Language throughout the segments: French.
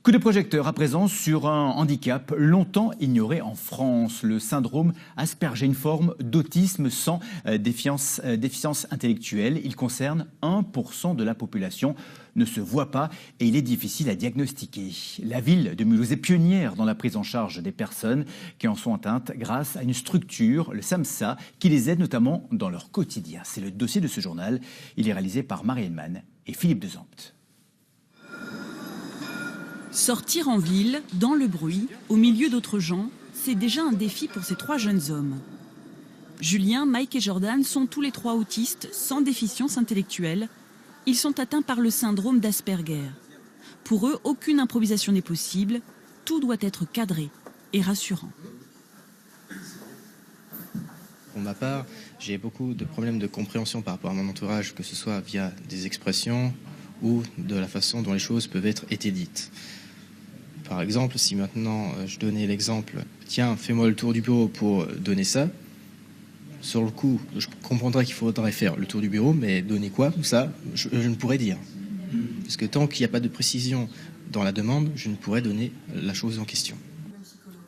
Coup de projecteur à présent sur un handicap longtemps ignoré en France, le syndrome Asperger, une forme d'autisme sans déficience intellectuelle. Il concerne 1% de la population, ne se voit pas et il est difficile à diagnostiquer. La ville de Mulhouse est pionnière dans la prise en charge des personnes qui en sont atteintes grâce à une structure, le SAMSA, qui les aide notamment dans leur quotidien. C'est le dossier de ce journal. Il est réalisé par Marielle Mann et Philippe Dezampt. Sortir en ville, dans le bruit, au milieu d'autres gens, c'est déjà un défi pour ces trois jeunes hommes. Julien, Mike et Jordan sont tous les trois autistes sans déficience intellectuelle. Ils sont atteints par le syndrome d'Asperger. Pour eux, aucune improvisation n'est possible. Tout doit être cadré et rassurant. Pour ma part, j'ai beaucoup de problèmes de compréhension par rapport à mon entourage, que ce soit via des expressions ou de la façon dont les choses peuvent être été dites. Par exemple, si maintenant je donnais l'exemple « Tiens, fais-moi le tour du bureau pour donner ça », sur le coup, je comprendrais qu'il faudrait faire le tour du bureau, mais donner quoi, ça, je ne pourrais dire. Parce que tant qu'il n'y a pas de précision dans la demande, je ne pourrais donner la chose en question.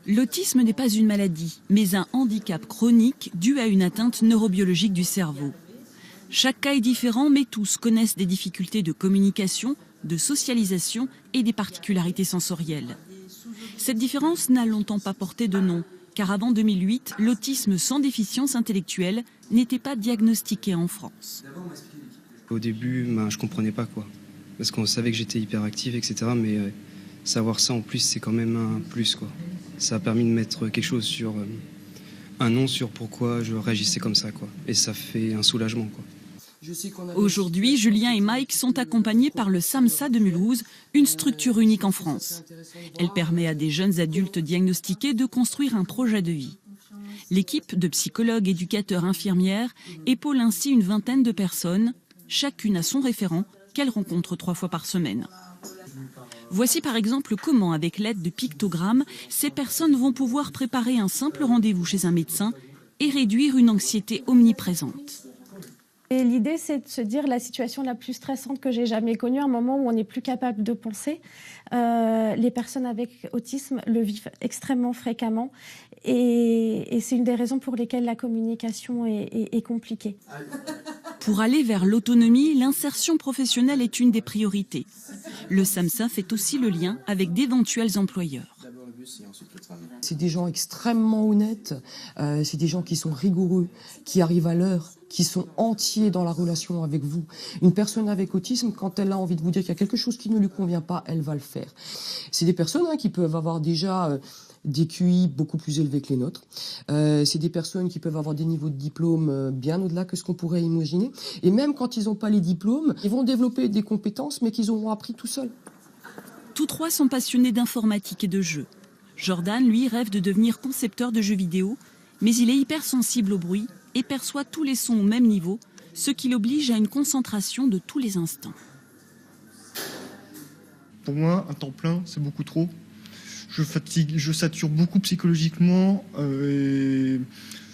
L'autisme n'est pas une maladie, mais un handicap chronique dû à une atteinte neurobiologique du cerveau. Chaque cas est différent, mais tous connaissent des difficultés de communication, de socialisation et des particularités sensorielles. Cette différence n'a longtemps pas porté de nom, car avant 2008, l'autisme sans déficience intellectuelle n'était pas diagnostiqué en France. Au début, je comprenais pas quoi, parce qu'on savait que j'étais hyperactive, etc. Mais savoir ça en plus, c'est quand même un plus quoi. Ça a permis de mettre quelque chose sur un nom sur pourquoi je réagissais comme ça quoi, et ça fait un soulagement quoi. Aujourd'hui, Julien et Mike sont accompagnés par le SAMSA de Mulhouse, une structure unique en France. Elle permet à des jeunes adultes diagnostiqués de construire un projet de vie. L'équipe de psychologues, éducateurs, infirmières épaule ainsi une vingtaine de personnes, chacune à son référent, qu'elle rencontre 3 fois par semaine. Voici par exemple comment, avec l'aide de pictogrammes, ces personnes vont pouvoir préparer un simple rendez-vous chez un médecin et réduire une anxiété omniprésente. L'idée, c'est de se dire la situation la plus stressante que j'ai jamais connue, un moment où on n'est plus capable de penser. Les personnes avec autisme le vivent extrêmement fréquemment et c'est une des raisons pour lesquelles la communication est compliquée. Pour aller vers l'autonomie, l'insertion professionnelle est une des priorités. Le SAMSA fait aussi le lien avec d'éventuels employeurs. C'est des gens extrêmement honnêtes, c'est des gens qui sont rigoureux, qui arrivent à l'heure, qui sont entiers dans la relation avec vous. Une personne avec autisme, quand elle a envie de vous dire qu'il y a quelque chose qui ne lui convient pas, elle va le faire. C'est des personnes qui peuvent avoir déjà des QI beaucoup plus élevés que les nôtres. C'est des personnes qui peuvent avoir des niveaux de diplôme bien au-delà que ce qu'on pourrait imaginer. Et même quand ils n'ont pas les diplômes, ils vont développer des compétences, mais qu'ils auront appris tout seuls. Tous trois sont passionnés d'informatique et de jeux. Jordan, lui, rêve de devenir concepteur de jeux vidéo, mais il est hypersensible au bruit et perçoit tous les sons au même niveau, ce qui l'oblige à une concentration de tous les instants. Pour moi, un temps plein, c'est beaucoup trop. Je fatigue, je sature beaucoup psychologiquement, et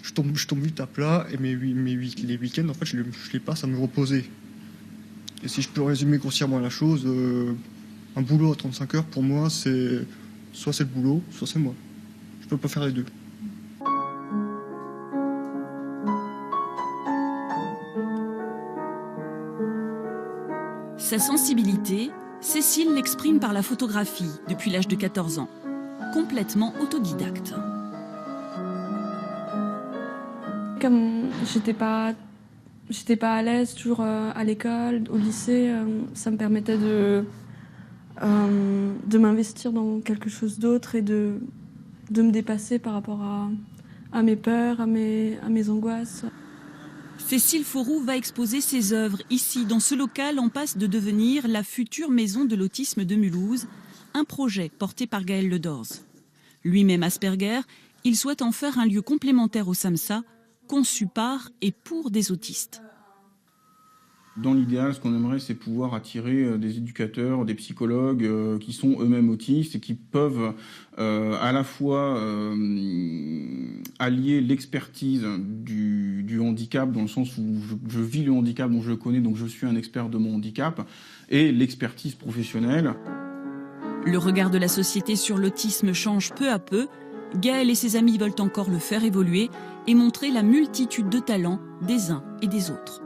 je tombe vite à plat, et les week-ends, en fait, je les passe à me reposer. Et si je peux résumer grossièrement la chose, un boulot à 35 heures, pour moi, soit c'est le boulot, soit c'est moi. Je peux pas faire les deux. Sa sensibilité, Cécile l'exprime par la photographie depuis l'âge de 14 ans, complètement autodidacte. Comme j'étais pas à l'aise toujours à l'école, au lycée, ça me permettait de m'investir dans quelque chose d'autre et de me dépasser par rapport à mes peurs, à mes angoisses. Cécile Fauroux va exposer ses œuvres ici, dans ce local en passe de devenir la future maison de l'autisme de Mulhouse, un projet porté par Gaël Ledors. Lui-même Asperger, il souhaite en faire un lieu complémentaire au SAMSA, conçu par et pour des autistes. Dans l'idéal, ce qu'on aimerait, c'est pouvoir attirer des éducateurs, des psychologues qui sont eux-mêmes autistes et qui peuvent à la fois allier l'expertise du handicap, dans le sens où je vis le handicap, donc je le connais, donc je suis un expert de mon handicap, et l'expertise professionnelle. Le regard de la société sur l'autisme change peu à peu. Gaël et ses amis veulent encore le faire évoluer et montrer la multitude de talents des uns et des autres.